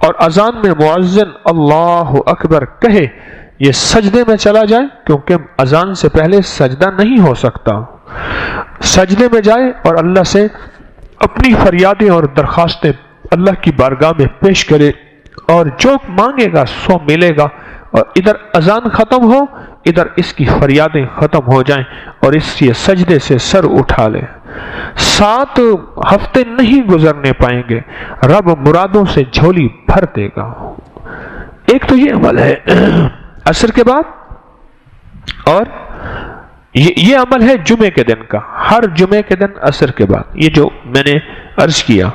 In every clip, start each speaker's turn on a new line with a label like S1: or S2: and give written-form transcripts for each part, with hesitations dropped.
S1: اور اذان میں مؤذن اللہ اکبر کہے یہ سجدے میں چلا جائے، کیونکہ اذان سے پہلے سجدہ نہیں ہو سکتا، سجدے میں جائے اور اللہ سے اپنی فریادیں اور درخواستیں اللہ کی بارگاہ میں پیش کرے، اور جو مانگے گا سو ملے گا، اور ادھر اذان ختم ہو ادھر اس کی فریادیں ختم ہو جائیں اور اس کے سجدے سے سر اٹھا لے۔ 7 ہفتے نہیں گزرنے پائیں گے، رب مرادوں سے جھولی بھر دے گا۔ ایک تو یہ عمل ہے عصر کے بعد، اور یہ عمل ہے جمعے کے دن کا، ہر جمعے کے دن عصر کے بعد، یہ جو میں نے عرض کیا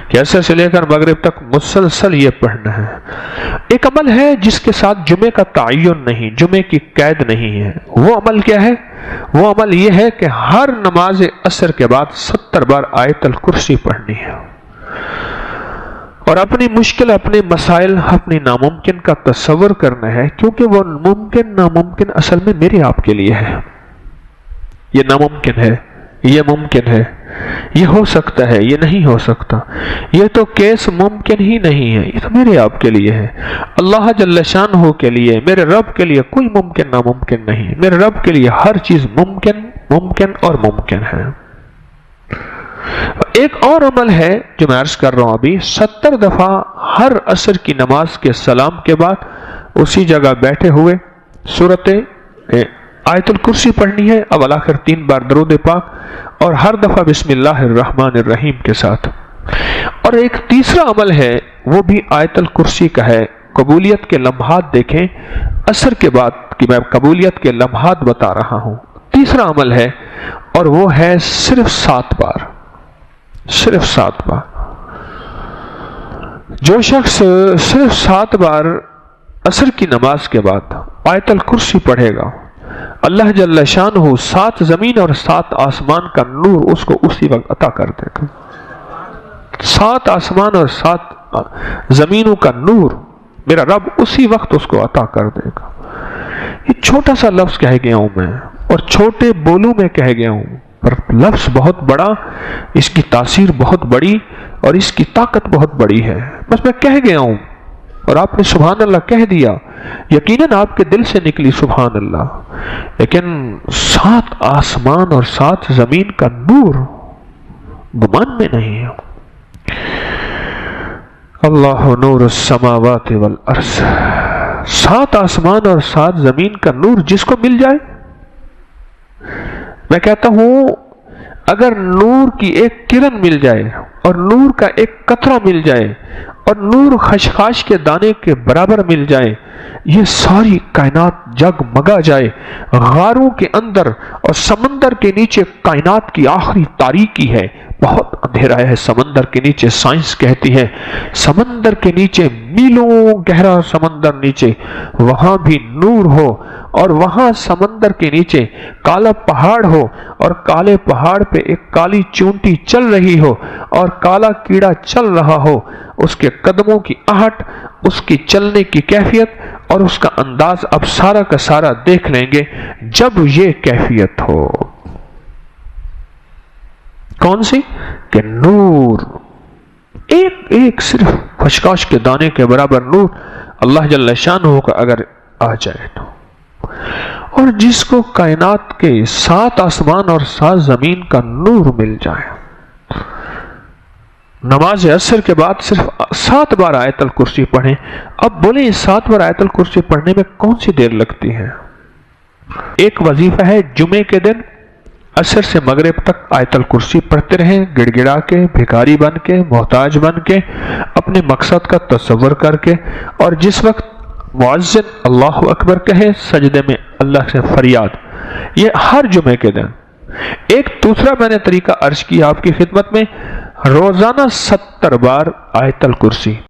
S1: کہ عصر سے لے کر مغرب تک مسلسل یہ پڑھنا ہے۔ ایک عمل ہے جس کے ساتھ جمعے کا تعین نہیں، جمعے کی قید نہیں ہے۔ وہ عمل کیا ہے؟ وہ عمل یہ ہے کہ ہر نماز عصر کے بعد 70 بار آیت الکرسی پڑھنی ہے، اور اپنی مشکل، اپنے مسائل، اپنی ناممکن کا تصور کرنا ہے، کیونکہ وہ ممکن ناممکن اصل میں میرے آپ کے لیے ہے۔ یہ ناممکن ہے، یہ ممکن ہے، یہ ہو سکتا ہے، یہ نہیں ہو سکتا، یہ تو کیس ممکن ہی نہیں ہے، یہ تو میرے آپ کے لیے ہے۔ اللہ جل شانہ کے لیے، میرے رب کے لیے کوئی ممکن ناممکن نہیں، میرے رب کے لیے ہر چیز ممکن، ممکن اور ممکن ہے۔ ایک اور عمل ہے جو میں عرض کر رہا ہوں ابھی، 70 دفعہ ہر عصر کی نماز کے سلام کے بعد اسی جگہ بیٹھے ہوئے سورت آیت الکرسی پڑھنی ہے، اب آخر 3 بار درود پاک، اور ہر دفعہ بسم اللہ الرحمن الرحیم کے ساتھ۔ اور ایک تیسرا عمل ہے، وہ بھی آیت الکرسی کا ہے، قبولیت کے لمحات دیکھیں، عصر کے بعد کہ میں قبولیت کے لمحات بتا رہا ہوں۔ تیسرا عمل ہے، اور وہ ہے صرف 7 بار، صرف 7 بار۔ جو شخص صرف 7 بار عصر کی نماز کے بعد آیت الکرسی پڑھے گا، اللہ جل شانہ 7 زمین اور 7 آسمان کا نور اس کو اسی وقت عطا کر دے گا۔ 7 آسمان اور 7 زمینوں کا نور میرا رب اسی وقت اس کو عطا کر دے گا۔ یہ چھوٹا سا لفظ کہہ گیا ہوں میں، اور چھوٹے بولوں میں کہہ گیا ہوں، پر لفظ بہت بڑا، اس کی تاثیر بہت بڑی، اور اس کی طاقت بہت بڑی ہے۔ بس میں کہہ گیا ہوں اور آپ نے سبحان اللہ کہہ دیا، یقیناً آپ کے دل سے نکلی سبحان اللہ، لیکن 7 آسمان اور 7 زمین کا نور گمان میں نہیں ہے۔ اللہ نور السماوات والارض، 7 آسمان اور 7 زمین کا نور جس کو مل جائے، میں کہتا ہوں اگر نور کی ایک کرن مل جائے اور نور کا ایک قطرہ مل جائے اور نور خشخاش کے دانے کے برابر مل جائے، یہ ساری کائنات جگمگا جائے، غاروں کے اندر اور سمندر کے نیچے کائنات کی آخری تاریکی ہے، بہت اندھیرا ہے سمندر کے نیچے، سائنس کہتی ہے سمندر کے نیچے میلوں گہرا سمندر نیچے، وہاں بھی نور ہو، اور وہاں سمندر کے نیچے کالا پہاڑ ہو، اور کالے پہاڑ پہ ایک کالی چونٹی چل رہی ہو اور کالا کیڑا چل رہا ہو، اس کے قدموں کی آہٹ، اس کی چلنے کی کیفیت اور اس کا انداز اب سارا کا سارا دیکھ لیں گے۔ جب یہ کیفیت ہو، کون سی؟ کہ نور ایک ایک صرف خشخاش کے دانے کے برابر نور اللہ جل شانہ کا اگر آ جائے تو، اور جس کو کائنات کے 7 آسمان اور 7 زمین کا نور مل جائے، نماز عصر کے بعد صرف 7 بار آیت الکرسی پڑھیں۔ اب بولیں 7 بار آیت الکرسی پڑھنے میں کون سی دیر لگتی ہے؟ ایک وظیفہ ہے جمعے کے دن عصر سے مغرب تک آیت الکرسی پڑھتے رہیں، گڑ گڑا کے، بھکاری بن کے، محتاج بن کے، اپنے مقصد کا تصور کر کے، اور جس وقت مؤذن اللہ اکبر کہے سجدے میں اللہ سے فریاد، یہ ہر جمعے کے دن۔ ایک دوسرا میں نے طریقہ عرض کیا آپ کی خدمت میں، روزانہ 70 بار آیت الکرسی۔